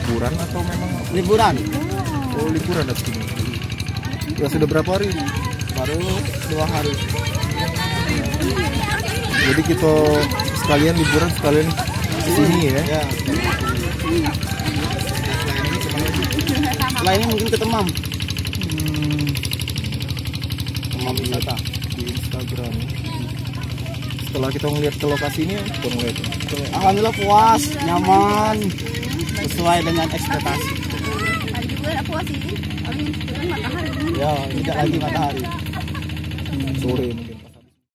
liburan atau memang Liburan. oh liburan dari sini? Ya sudah berapa hari? Baru 2 hari. Jadi kita sekalian liburan sekalian sini ya. Ya. Lainnya mungkin ke Temam. Temam wisata Di Instagram. Setelah kita ngeliat ke lokasi ini, kita ngeliat. alhamdulillah puas, nyaman, sesuai dengan ekspektasi. Hari juga puas ini, matahari. Ya, tidak lagi matahari. Sore mungkin.